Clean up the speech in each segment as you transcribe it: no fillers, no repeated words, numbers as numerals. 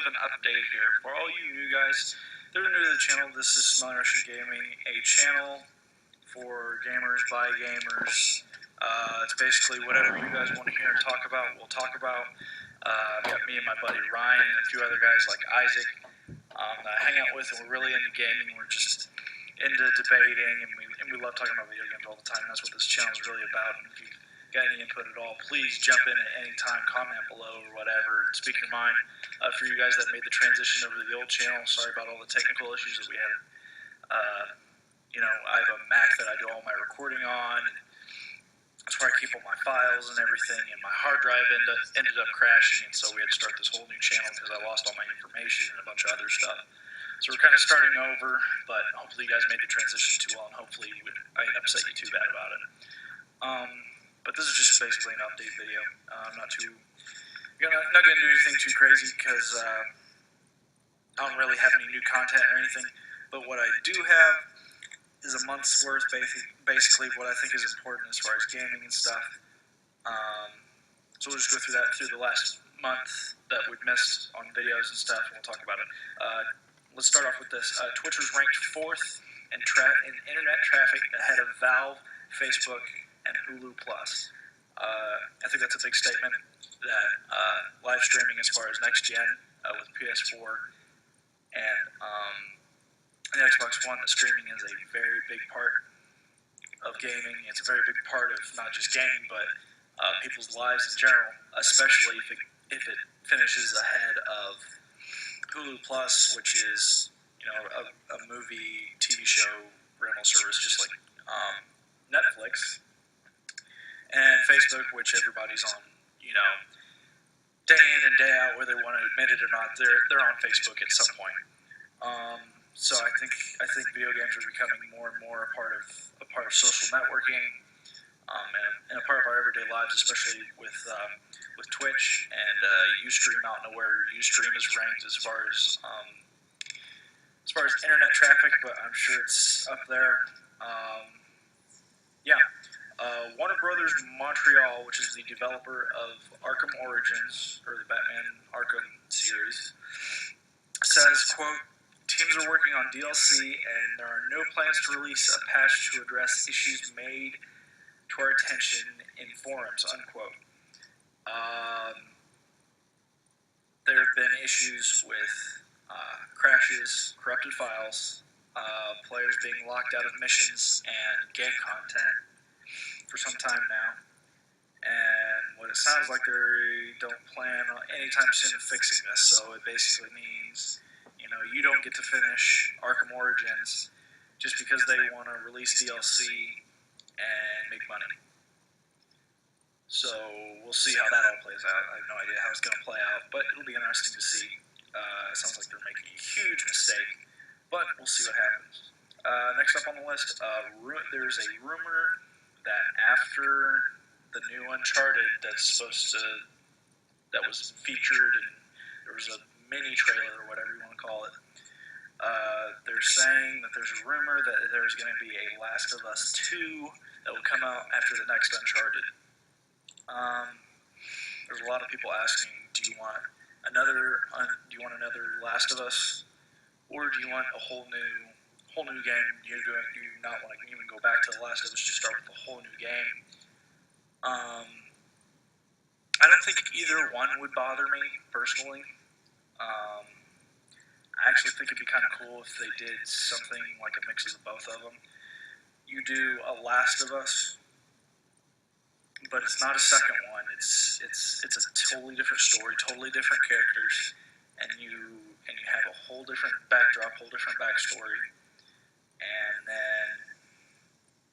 of an update here. For all you new guys that are new to the channel, this is Smelling Russian Gaming, a channel for gamers, by gamers. It's basically whatever you guys want to hear and talk about, we'll talk about. I've got me and my buddy Ryan and a few other guys like Isaac that I hang out with, and we're really into gaming. We're just into debating, and we love talking about video games all the time. That's what this channel is really about. And if you've got any input at all, please jump in at any time, comment below or whatever, speak your mind. For you guys that made the transition over to the old channel, sorry about all the technical issues that we had. I have a Mac that I do all my recording on, and that's where I keep all my files and everything, and my hard drive ended up crashing, and so we had to start this whole new channel because I lost all my information and a bunch of other stuff. So we're kind of starting over, but hopefully you guys made the transition too well, and hopefully I didn't upset you too bad about it. But this is just basically an update video. I'm not going to do anything too crazy because I don't really have any new content or anything. But what I do have is a month's worth, basically what I think is important as far as gaming and stuff. So we'll just go through that through the last month that we've missed on videos and stuff, and we'll talk about it. Let's start off with this. Twitch was ranked 4th in internet traffic ahead of Valve, Facebook, and Hulu+. I think that's a big statement that live streaming as far as next gen with PS4 and the Xbox One, the streaming is a very big part of gaming. It's a very big part of not just gaming, but people's lives in general, especially if it finishes ahead of Hulu Plus, which is a movie, TV show rental service just like Netflix, and Facebook, which everybody's on, day in and day out, whether they want to admit it or not. They're on Facebook at some point. So I think video games are becoming more and more a part of social networking, and a part of our everyday lives, especially with Twitch and Ustream. I don't know where Ustream is ranked as far as internet traffic, but I'm sure it's up there. Warner Brothers Montreal, which is the developer of Arkham Origins, or the Batman Arkham series, says, quote, "Teams are working on DLC, and there are no plans to release a patch to address issues made to our attention in forums," unquote. There have been issues with crashes, corrupted files, players being locked out of missions and game content for some time now. And what it sounds like they don't plan on anytime soon of fixing this. So it basically means you don't get to finish Arkham Origins just because they want to release DLC and make money. So we'll see how that all plays out. I have no idea how it's going to play out, but it'll be interesting to see. It sounds like they're making a huge mistake, but we'll see what happens. Next up on the list, there's a rumor that after the new Uncharted that was featured, and there was a mini trailer or whatever you want to call it, they're saying that there's a rumor that there's going to be a Last of Us 2 that will come out after the next Uncharted. There's a lot of people asking, do you want another Last of Us, or do you want a whole new game? Do you not want to even go back to The Last of Us, just start with a whole new game? I don't think either one would bother me, personally. I actually think it'd be kind of cool if they did something like a mix of both of them. You do a Last of Us, but it's not a second one. It's a totally different story, totally different characters, and you have a whole different backdrop, whole different backstory, and then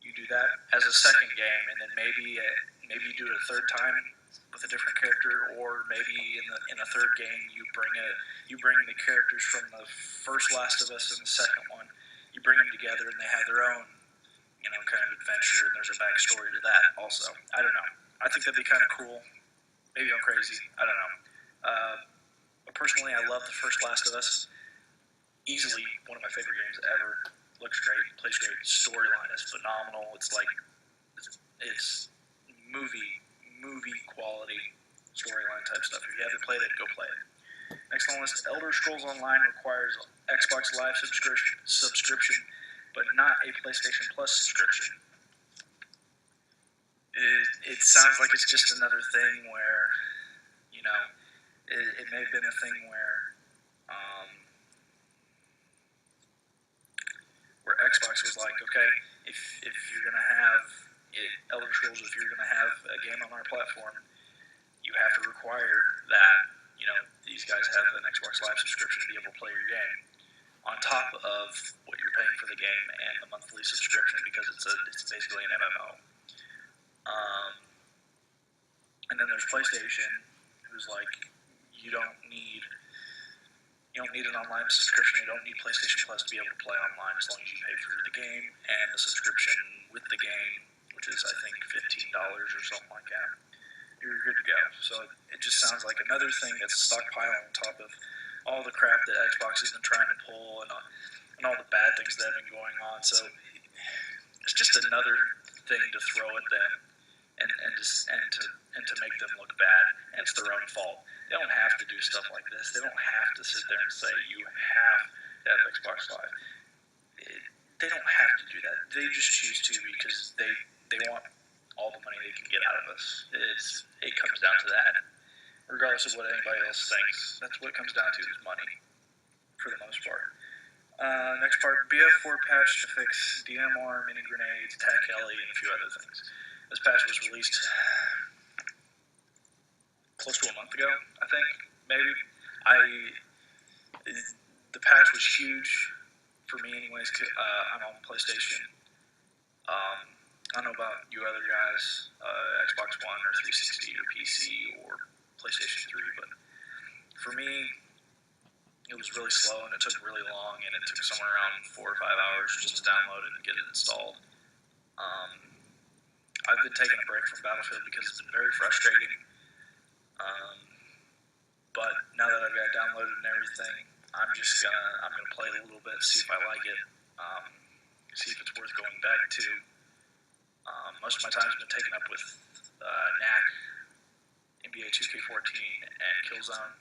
you do that as a second game, and then maybe you do it a third time with a different character, or maybe in a third game you bring the characters from the first Last of Us and the second one, you bring them together, and they have their own kind of adventure, and there's a backstory to that also. I don't know. I think that'd be kind of cool. Maybe I'm crazy. I don't know. But personally, I love the first Last of Us. Easily one of my favorite games ever. Looks great, plays great. Storyline is phenomenal. It's movie quality storyline type stuff. If you haven't played it, go play it. Next on the list, Elder Scrolls Online requires Xbox Live subscription, but not a PlayStation Plus subscription. It sounds like it's just another thing where, you know, it may have been a thing where Xbox was like, okay, if you're gonna have Elder Scrolls, if you're gonna have a game on our platform, you have to require that, you know, these guys have an Xbox Live subscription to be able to play your game on top of what you're paying for the game and the monthly subscription, because it's basically an MMO. And then there's PlayStation, who's like, you don't need an online subscription. You don't need PlayStation Plus to be able to play online as long as you pay for the game and the subscription with the game, which is I think $15 or something like that. You're good to go. So it just sounds like another thing that's a stockpile on top of all the crap that Xbox has been trying to pull and all the bad things that have been going on. So it's just another thing to throw at them and to make them look bad. And it's their own fault. They don't have to do stuff like this. They don't have to sit there and say you have to have Xbox Live. They don't have to do that. They just choose to because they want all the money they can get out of us. It comes down to that. Regardless of what anybody else thinks, that's what it comes down to, is money, for the most part. Next part, BF4 patch to fix DMR, mini grenades, TAC Heli, and a few other things. This patch was released close to a month ago, I think, maybe. The patch was huge for me anyways. I'm on PlayStation. I don't know about you other guys, Xbox One or 360 or PC or PlayStation 3, but for me, it was really slow and it took really long, and it took somewhere around 4 or 5 hours just to download it and get it installed. I've been taking a break from Battlefield because it's been very frustrating. But now that I've got it downloaded and everything, I'm gonna play it a little bit, see if I like it, see if it's worth going back to. Most of my time has been taken up with NAC, NBA 2K14, and Killzone.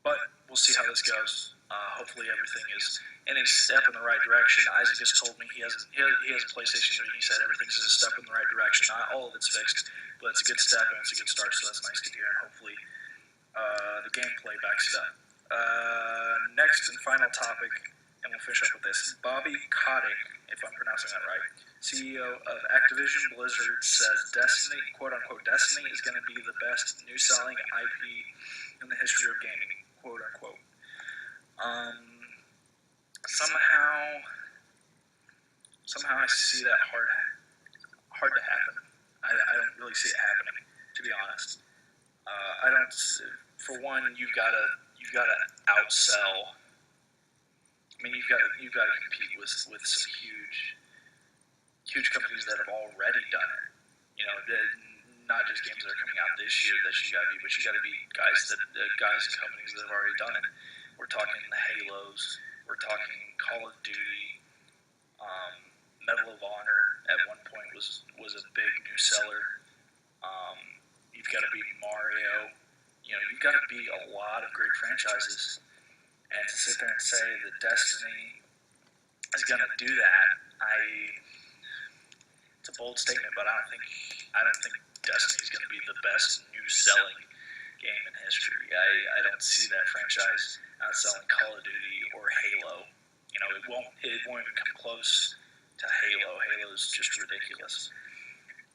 But we'll see how this goes. Hopefully everything is in a step in the right direction. Isaac has told me he has a PlayStation 3, and he said everything's a step in the right direction. Not all of it's fixed, but it's a good step and it's a good start, so that's nice to hear, and hopefully the gameplay backs it up. Next and final topic, and we'll finish up with this. Bobby Kotick, if I'm pronouncing that right, CEO of Activision Blizzard, says Destiny, quote-unquote, Destiny is going to be the best new-selling IP in the history of gaming, quote-unquote. Somehow I see that hard to happen. I don't really see it happening, to be honest. I don't. For one, you've got to outsell. I mean, you've got to compete with some huge companies that have already done it. You know, not just games that are coming out this year that you got to beat, but you got to beat guys and companies that have already done it. We're talking the Halos. We're talking Call of Duty. Medal of Honor at one point was a big new seller. You've got to beat Mario. You know, you've got to beat a lot of great franchises. And to sit there and say that Destiny is going to do that, it's a bold statement, but I don't think Destiny is going to be the best new selling game in history. I don't see that franchise outselling Call of Duty or Halo. You know, it won't even come close to Halo. Halo's just ridiculous.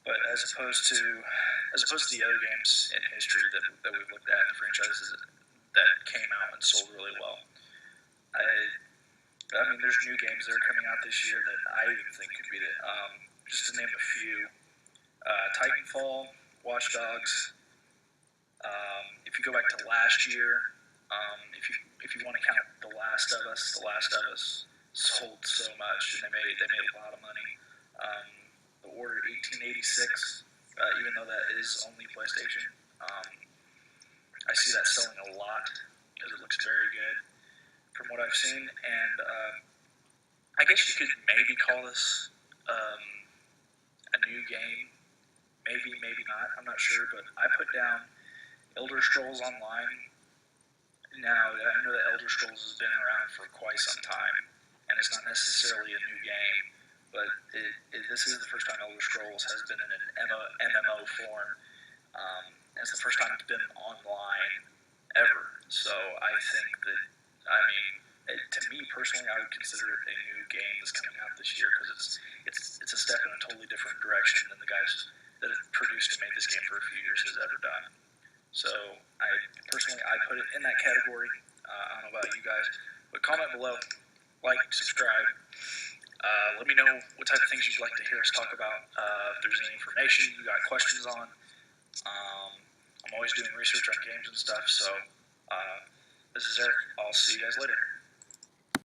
But as opposed to the other games in history that we've looked at, the franchises that came out and sold really well, I mean, there's new games that are coming out this year that I even think could beat it. Just to name a few, Titanfall, Watch Dogs. If you go back to last year, if you want to count The Last of Us sold so much, and they made a lot of money. The Order 1886, even though that is only PlayStation, I see that selling a lot because it looks very good from what I've seen. And I guess you could maybe call this a new game. Maybe not. I'm not sure. But I put down Elder Scrolls Online. Now, I know that Elder Scrolls has been around for quite some time, and it's not necessarily a new game, but this is the first time Elder Scrolls has been in an MMO form. It's the first time it's been online ever. So I think that, to me personally, I would consider it a new game that's coming out this year because it's a step in a totally different direction than the guys that have produced and made this game for a few years has ever done. So I put it in that category. I don't know about you guys, but comment below, like, subscribe. Let me know what type of things you'd like to hear us talk about. If there's any information you got questions on. I'm always doing research on games and stuff. So this is Eric. I'll see you guys later.